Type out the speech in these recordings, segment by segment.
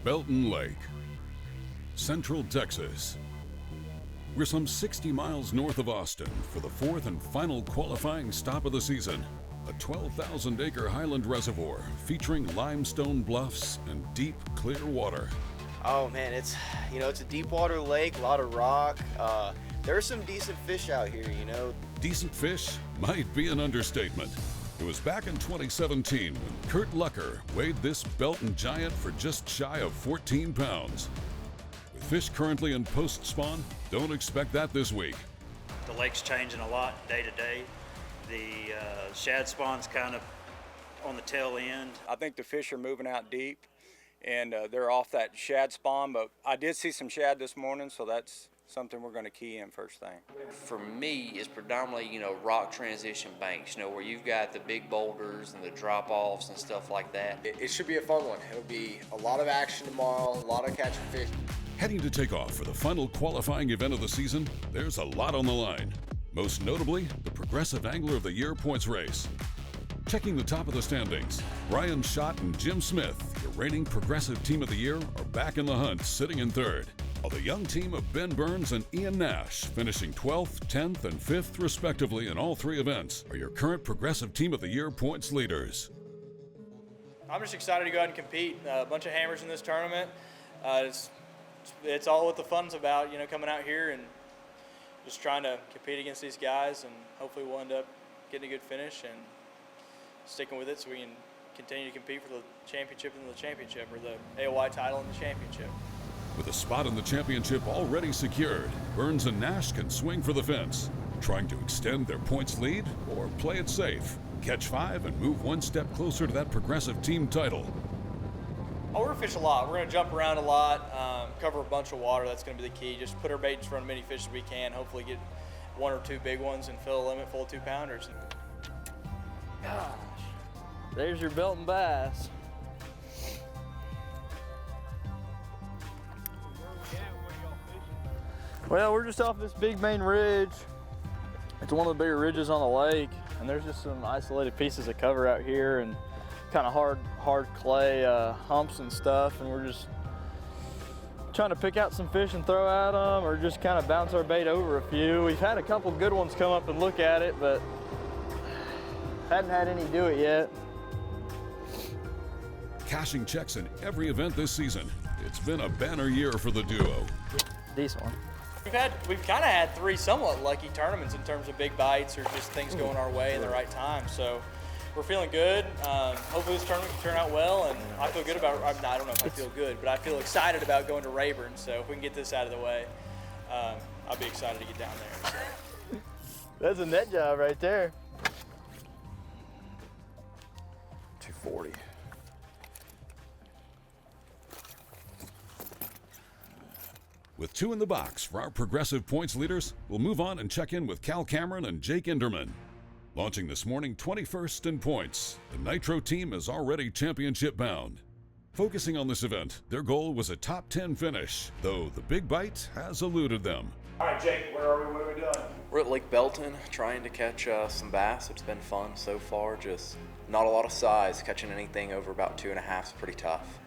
Belton Lake, Central Texas. We're some 60 miles north of Austin for the fourth and final qualifying stop of the season. A 12,000-acre highland reservoir featuring limestone bluffs and deep, clear water. Oh man, it's a deep water lake, a lot of rock. There's some decent fish out here, Decent fish might be an understatement. It was back in 2017 when Kurt Lucker weighed this Belton giant for just shy of 14 pounds. With fish currently in post-spawn, don't expect that this week. The lake's changing a lot day to day. The shad spawn's kind of on the tail end. I think the fish are moving out deep, and they're off that shad spawn, but I did see some shad this morning, so that's something we're going to key in first thing. For me, it's predominantly, rock transition banks, where you've got the big boulders and the drop-offs and stuff like that. It should be a fun one. It'll be a lot of action tomorrow, a lot of catching fish. Heading to take off for the final qualifying event of the season, there's a lot on the line. Most notably, the Progressive Angler of the Year points race. Checking the top of the standings, Brian Schott and Jim Smith, the reigning Progressive Team of the Year, are back in the hunt, sitting in third. While the young team of Ben Burns and Ian Nash, finishing 12th, 10th, and 5th respectively in all three events, are your current Progressive Team of the Year points leaders. I'm just excited to go out and compete. A bunch of hammers in this tournament. It's all what the fun's about, coming out here and just trying to compete against these guys, and hopefully we'll end up getting a good finish and sticking with it so we can continue to compete for the championship and the championship, or the AOY title and the championship. With a spot in the championship already secured, Burns and Nash can swing for the fence, trying to extend their points lead or play it safe, catch 5 and move one step closer to that Progressive Team title. Oh, we're going to fish a lot. We're going to jump around a lot, cover a bunch of water. That's going to be the key. Just put our bait in front of as many fish as we can, hopefully get 1 or 2 big ones and fill a limit full of 2-pounders. Gosh, there's your Belton bass. Well, we're just off this big main ridge. It's one of the bigger ridges on the lake, and there's just some isolated pieces of cover out here and kind of hard clay humps and stuff, and we're just trying to pick out some fish and throw at them, or just kind of bounce our bait over a few. We've had a couple good ones come up and look at it, but hadn't had any do it yet. Cashing checks in every event this season. It's been a banner year for the duo. Decent one. We've kind of had 3 somewhat lucky tournaments in terms of big bites or just things going our way in the right time. So we're feeling good. Hopefully this tournament can turn out well, and I feel good about. I don't know if I feel good, but I feel excited about going to Rayburn. So if we can get this out of the way, I'll be excited to get down there. So. That's a net job right there. 240. With 2 in the box for our Progressive points leaders, we'll move on and check in with Cal Cameron and Jake Inderman. Launching this morning 21st in points, the Nitro team is already championship bound. Focusing on this event, their goal was a top 10 finish, though the big bite has eluded them. All right, Jake, where are we? What are we doing? We're at Lake Belton trying to catch some bass. It's been fun so far, just not a lot of size. Catching anything over about 2.5 is pretty tough.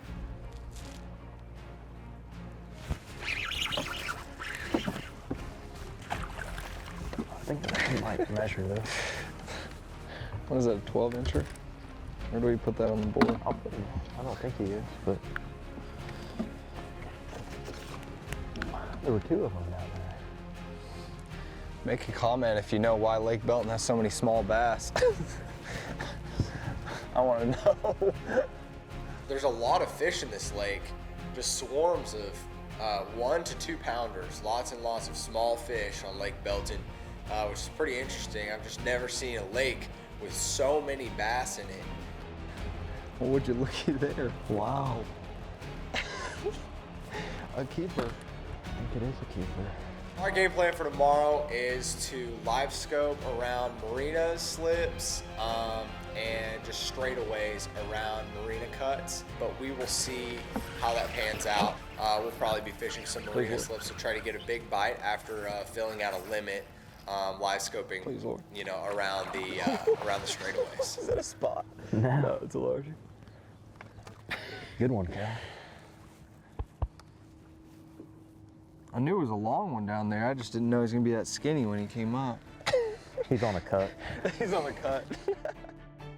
I think I might measure this. What is that, a 12-incher? Or do we put that on the board? I don't think he is, but there were 2 of them down there. Make a comment if you know why Lake Belton has so many small bass. I want to know. There's a lot of fish in this lake, just swarms of 1 to 2 pounders, lots and lots of small fish on Lake Belton. Which is pretty interesting. I've just never seen a lake with so many bass in it. Well, would you looky there? Wow. A keeper. I think it is a keeper. Our game plan for tomorrow is to live scope around marinas, slips, and just straightaways around marina cuts. But we will see how that pans out. We'll probably be fishing some marina slips to try to get a big bite after filling out a limit. Live scoping, around the straightaways. Is that a spot? No, it's a larger. Good one, Cal. I knew it was a long one down there. I just didn't know he was gonna be that skinny when he came up. He's on a cut. He's on the cut.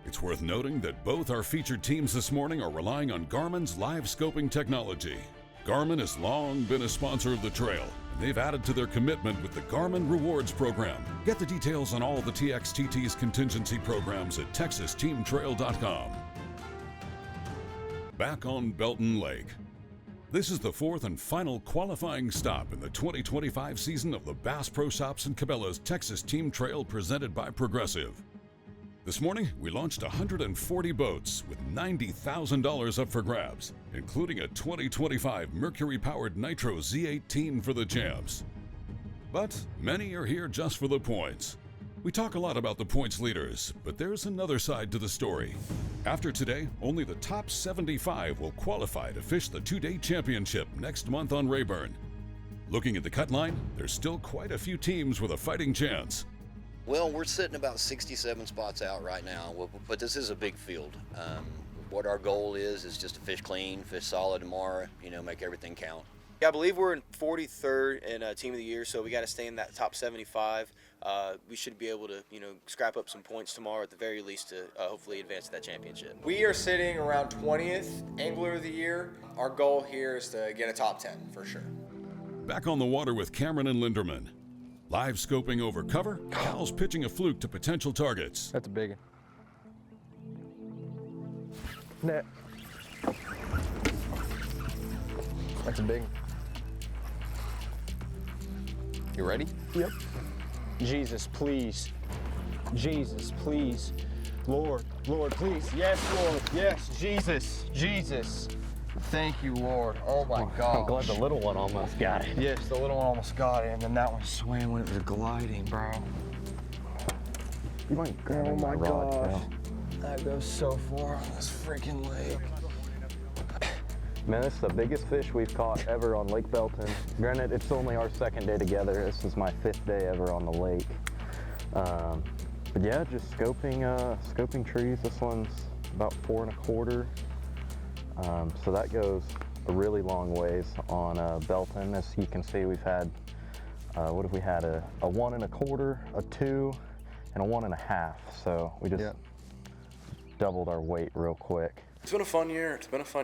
It's worth noting that both our featured teams this morning are relying on Garmin's live scoping technology. Garmin has long been a sponsor of the trail, and they've added to their commitment with the Garmin Rewards program. Get the details on all the TXTT's contingency programs at texasteamtrail.com. Back on Belton Lake. This is the fourth and final qualifying stop in the 2025 season of the Bass Pro Shops and Cabela's Texas Team Trail presented by Progressive. This morning, we launched 140 boats with $90,000 up for grabs, including a 2025 Mercury-powered Nitro Z18 for the champs. But many are here just for the points. We talk a lot about the points leaders, but there's another side to the story. After today, only the top 75 will qualify to fish the two-day championship next month on Rayburn. Looking at the cut line, there's still quite a few teams with a fighting chance. Well, we're sitting about 67 spots out right now, but this is a big field. What our goal is just to fish clean, fish solid tomorrow, make everything count. Yeah, I believe we're in 43rd in Team of the Year, so we got to stay in that top 75. We should be able to, scrap up some points tomorrow at the very least to hopefully advance to that championship. We are sitting around 20th Angler of the Year. Our goal here is to get a top 10 for sure. Back on the water with Cameron and Linderman. Live scoping over cover, Cal's pitching a fluke to potential targets. That's a big one. Net. That's a big one. You ready? Yep. Jesus, please. Jesus, please. Lord, please. Yes, Lord. Yes, Jesus. Thank you, Lord. Oh my God. I'm glad the little one almost got it. Yes, the little one almost got it, and then that one swam when it was gliding, bro. You might grab Oh my rod, gosh. Cal. That goes so far on this freaking lake. Man, this is the biggest fish we've caught ever on Lake Belton. Granted, it's only our second day together. This is my 5th day ever on the lake. But yeah, just scoping trees. This one's about 4 1/4. So that goes a really long ways on Belton. As you can see, we've had, what have we had? A 1 1/4, a 2, and a 1 1/2. So we just doubled our weight real quick. It's been a fun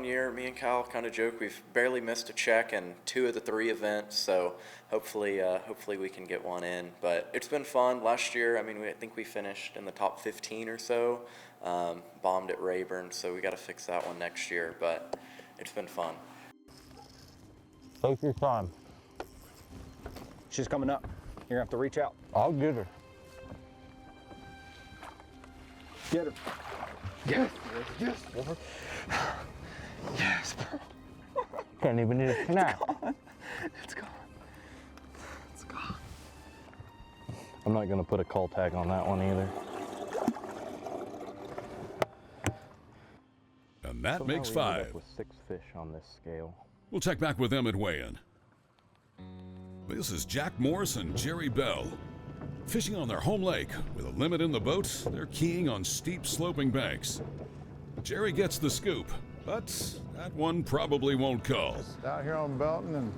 year. Me and Kyle kind of joke we've barely missed a check in 2 of the 3 events, so hopefully we can get one in. But it's been fun. Last year, I think we finished in the top 15 or so. Bombed at Rayburn, so we got to fix that one next year. But it's been fun. Take your time. She's coming up. You're gonna have to reach out. I'll get her. Get her. Yes, Lord. Yes, bro. Can't even eat a snack. It's gone. I'm not gonna put a call tag on that one either. And that Somehow makes we ended 5. up with 6 fish on this scale. We'll check back with them at weigh-in. This is Jack Morse and Jerry Bell. Fishing on their home lake with a limit in the boat, they're keying on steep sloping banks. Jerry gets the scoop, but that one probably won't call. Out here on Belton, and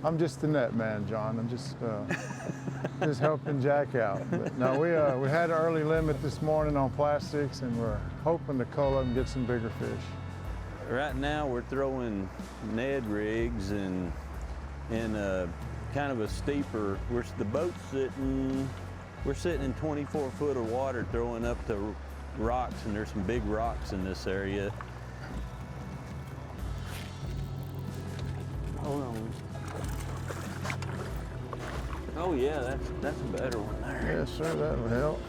I'm just the net man, John. I'm just helping Jack out. But no, we had an early limit this morning on plastics, and we're hoping to cull up and get some bigger fish. Right now we're throwing Ned rigs and kind of a steeper. The boat's we're sitting in 24 foot of water throwing up to rocks, and there's some big rocks in this area. Hold on. Oh yeah, that's a better one there. Yes, sir, that would help.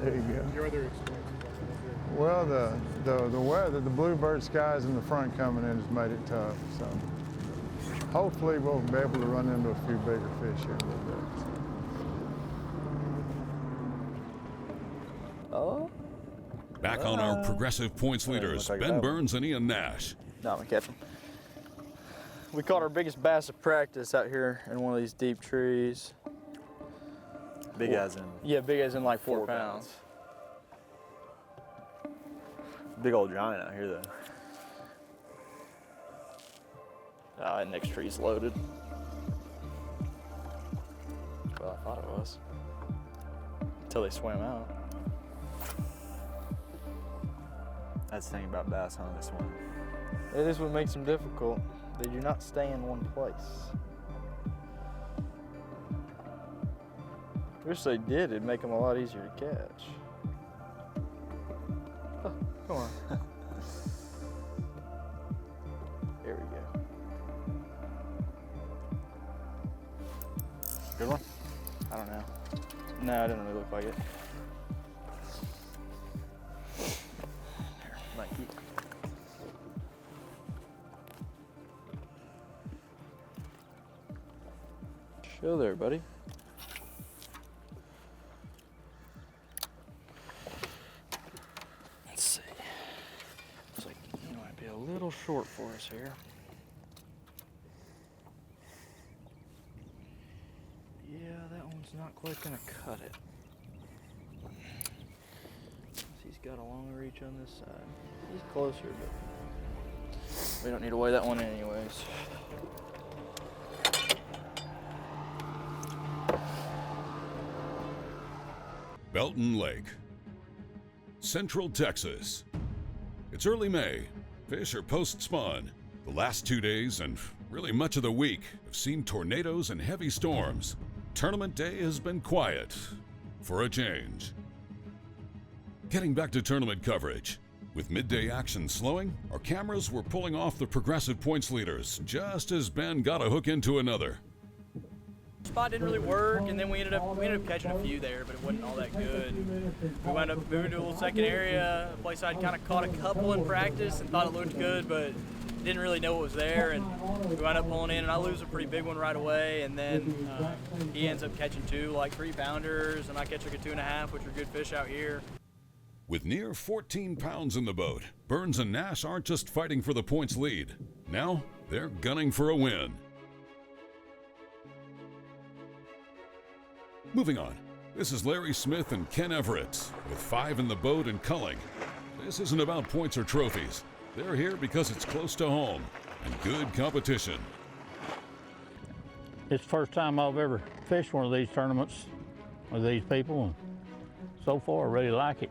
There you go. Your other experience? Well, the weather, the bluebird skies in the front coming in has made it tough. So hopefully we'll be able to run into a few bigger fish here in a little bit. Oh. Back on our progressive points leaders, Ben Burns and Ian Nash. Not gonna catch him. We caught our biggest bass of practice out here in one of these deep trees. Big as in? Yeah, big as in like 4 pounds. Big old giant out here, though. Ah, that next tree's loaded. Well, I thought it was. Until they swam out. That's the thing about bass hunting this one. It is what makes them difficult. They do not stay in one place. Wish they did, it'd make them a lot easier to catch. Oh, come on. There we go. Good one? I don't know. No, it didn't really look like it. Here, might keep. Show there, buddy. Let's see. Looks like he might be a little short for us here. Yeah, that one's not quite gonna cut it. He's got a long reach on this side. He's closer, but we don't need to weigh that one anyways. Belton Lake, Central Texas. It's early May. Fish are post-spawn. The last 2 days and really much of the week have seen tornadoes and heavy storms. Tournament day has been quiet, for a change. Getting back to tournament coverage. With midday action slowing, our cameras were pulling off the progressive points leaders just as Ben got a hook into another. Spot didn't really work, and then we ended up catching a few there, but it wasn't all that good. We wound up moving to a little second area, a place I'd kind of caught a couple in practice and thought it looked good, but didn't really know what was there, and we wound up pulling in, and I lose a pretty big one right away, and then he ends up catching two, like 3-pounders, and I catch like a 2.5, which are good fish out here. With near 14 pounds in the boat, Burns and Nash aren't just fighting for the points lead. Now, they're gunning for a win. Moving on, this is Larry Smith and Ken Everett with 5 in the boat and culling. This isn't about points or trophies. They're here because it's close to home and good competition. It's the first time I've ever fished one of these tournaments with these people, and so far I really like it.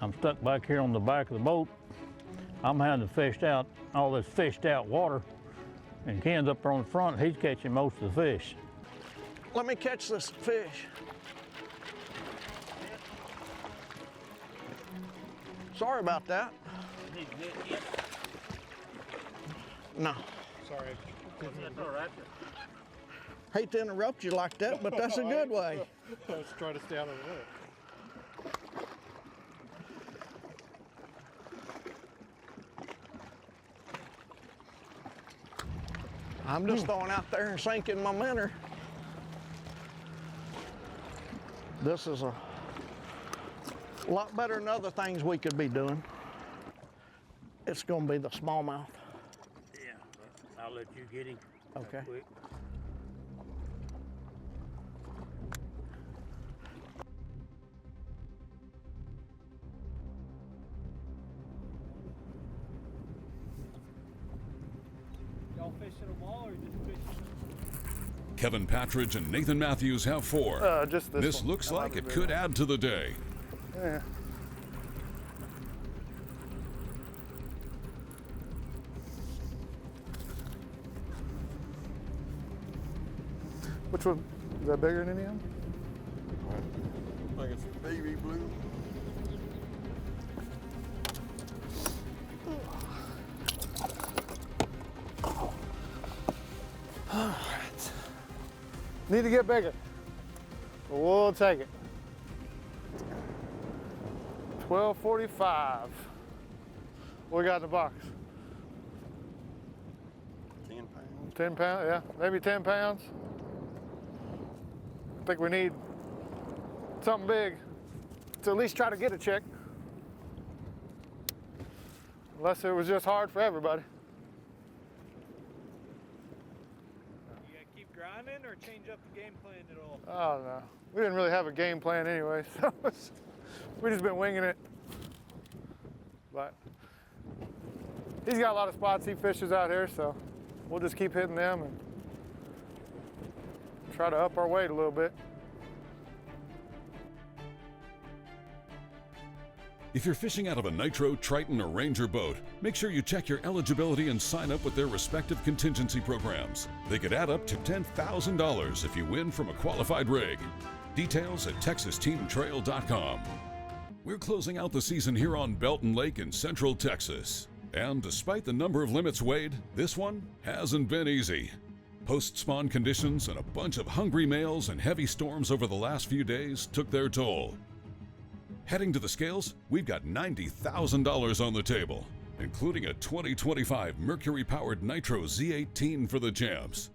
I'm stuck back here on the back of the boat. I'm having to fish out all this fished out water, and Ken's up there on the front. He's catching most of the fish. Let me catch this fish. Sorry about that. No. Sorry. That's all right. Hate to interrupt you like that, but that's a good way. Let's try to stay out of the way. I'm just throwing out there and sinking my minnow. This is a lot better than other things we could be doing. It's going to be the smallmouth. Yeah, I'll let you get him. Okay. Quick. Y'all fishing them all or just fishing? Kevin Patridge and Nathan Matthews have 4. Just this one. looks like it could add to the day. Yeah. Which one? Is that bigger than any of them? I think it's baby blue. All right. Need to get bigger. We'll take it. 12.45. What we got in the box? 10 pounds. 10 pounds, yeah, maybe 10 pounds. I think we need something big to at least try to get a check. Unless it was just hard for everybody. You gotta keep grinding or change up the game plan at all? Oh no, we didn't really have a game plan anyway, so we just been winging it. But he's got a lot of spots he fishes out here, so we'll just keep hitting them and try to up our weight a little bit. If you're fishing out of a Nitro, Triton, or Ranger boat, make sure you check your eligibility and sign up with their respective contingency programs. They could add up to $10,000 if you win from a qualified rig. Details at TexasTeamTrail.com. We're closing out the season here on Belton Lake in Central Texas. And despite the number of limits weighed, this one hasn't been easy. Post-spawn conditions and a bunch of hungry males and heavy storms over the last few days took their toll. Heading to the scales, we've got $90,000 on the table, including a 2025 Mercury-powered Nitro Z18 for the champs.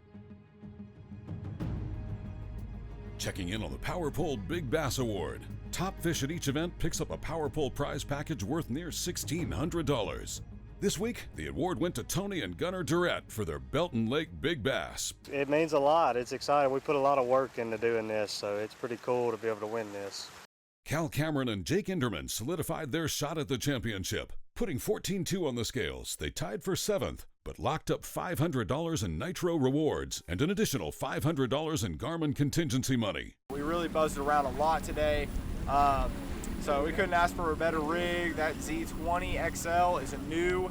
Checking in on the Power Pole Big Bass Award. Top fish at each event picks up a Power Pole prize package worth near $1,600. This week, the award went to Tony and Gunnar Durrett for their Belton Lake Big Bass. It means a lot. It's exciting. We put a lot of work into doing this, so it's pretty cool to be able to win this. Cal Cameron and Jake Inderman solidified their shot at the championship. Putting 14-2 on the scales, they tied for 7th, but locked up $500 in Nitro rewards and an additional $500 in Garmin contingency money. We really buzzed around a lot today, so we couldn't ask for a better rig. That Z20 XL is a new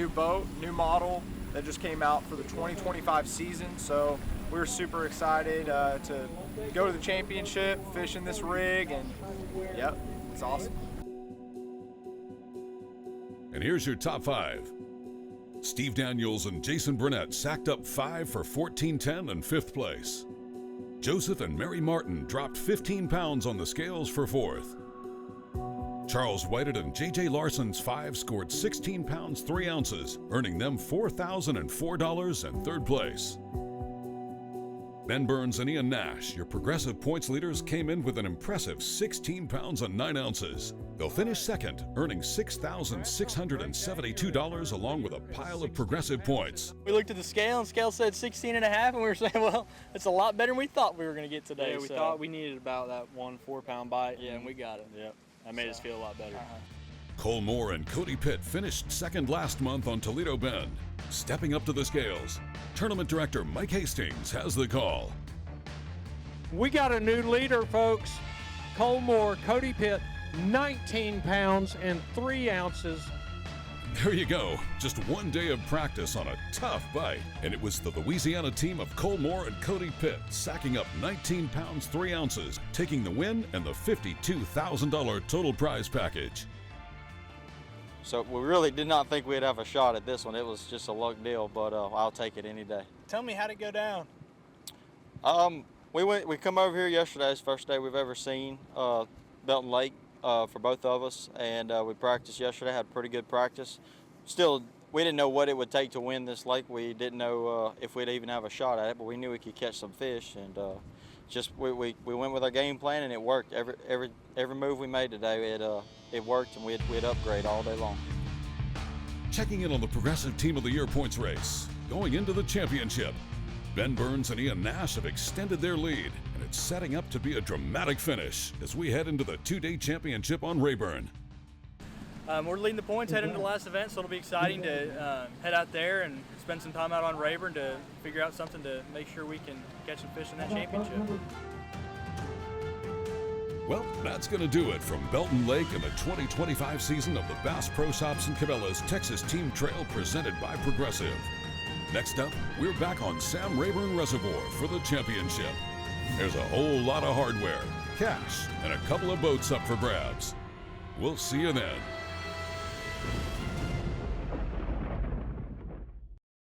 boat, new model that just came out for the 2025 season. So we're super excited to go to the championship, fish in this rig, and yep, it's awesome. And here's your top 5. Steve Daniels and Jason Burnett sacked up 5 for 14-10 and 5th place. Joseph and Mary Martin dropped 15 pounds on the scales for 4th. Charles Whited and J.J. Larson's 5 scored 16 pounds 3 ounces, earning them $4,004 and 3rd place. Ben Burns and Ian Nash, your progressive points leaders, came in with an impressive 16 pounds and 9 ounces. They'll finish 2nd, earning $6,672 along with a pile of progressive points. We looked at the scale and scale said 16 and a half, and we were saying, well, it's a lot better than we thought we were going to get today. Yeah, we thought we needed about that 1 4-pound bite. Yeah, and we got it. Yep. That made us feel a lot better. Cole Moore and Cody Pitt finished 2nd last month on Toledo Bend. Stepping up to the scales, Tournament Director Mike Hastings has the call. We got a new leader, folks. Cole Moore, Cody Pitt, 19 pounds and 3 ounces. There you go. Just one day of practice on a tough bite. And it was the Louisiana team of Cole Moore and Cody Pitt sacking up 19 pounds 3 ounces, taking the win and the $52,000 total prize package. So we really did not think we'd have a shot at this one. It was just a luck deal, but I'll take it any day. Tell me how'd it go down? We come over here yesterday. It's the first day we've ever seen Belton Lake for both of us, and we practiced yesterday, had pretty good practice. Still, we didn't know what it would take to win this lake. We didn't know if we'd even have a shot at it, but we knew we could catch some fish, and just we went with our game plan, and it worked. Every move we made today, it worked, and we'd upgrade all day long. Checking in on the Progressive Team of the Year points race, going into the championship, Ben Burns and Ian Nash have extended their lead, and it's setting up to be a dramatic finish as we head into the 2-day championship on Rayburn. We're leading the points heading into the last event, so it'll be exciting to head out there and spend some time out on Rayburn to figure out something to make sure we can catch some fish in that championship. Well, that's going to do it from Belton Lake and the 2025 season of the Bass Pro Shops and Cabela's Texas Team Trail presented by Progressive. Next up, we're back on Sam Rayburn Reservoir for the championship. There's a whole lot of hardware, cash, and a couple of boats up for grabs. We'll see you then.